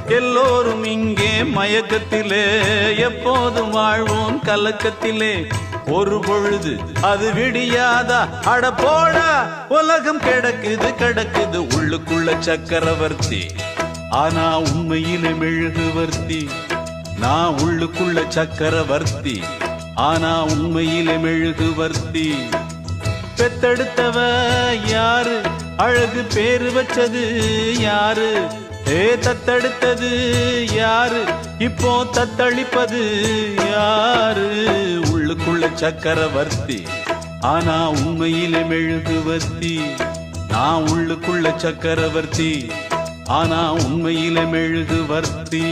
எல்லோரும் இங்கே மயக்கத்திலே, எப்போதும் வாழ்வோம் கலக்கத்திலே. ஒரு பொழுது அது விடியாதா? அட போடா, உலகம் கிடக்குது கிடக்குது உள்ளுக்குள்ள சக்கரவர்த்தி, ஆனா உண்மையிலே மெழுகுவர்த்தி. நான் உள்ளுக்குள்ள சக்கரவர்த்தி, ஆனா உண்மையிலே மெழுகுவர்த்தி. பெத்தெடுத்தவ யாரு? அழகு பேரு வச்சது யாரு? தத்தெடுத்தது யாரு? இப்போ தத்தளிப்பது யாரு? உள்ளுக்குள்ள சக்கரவர்த்தி, ஆனா உண்மையிலே மெழுகுவர்த்தி. நான் உள்ளுக்குள்ள சக்கரவர்த்தி, ஆனா உண்மையிலே மெழுகுவர்த்தி.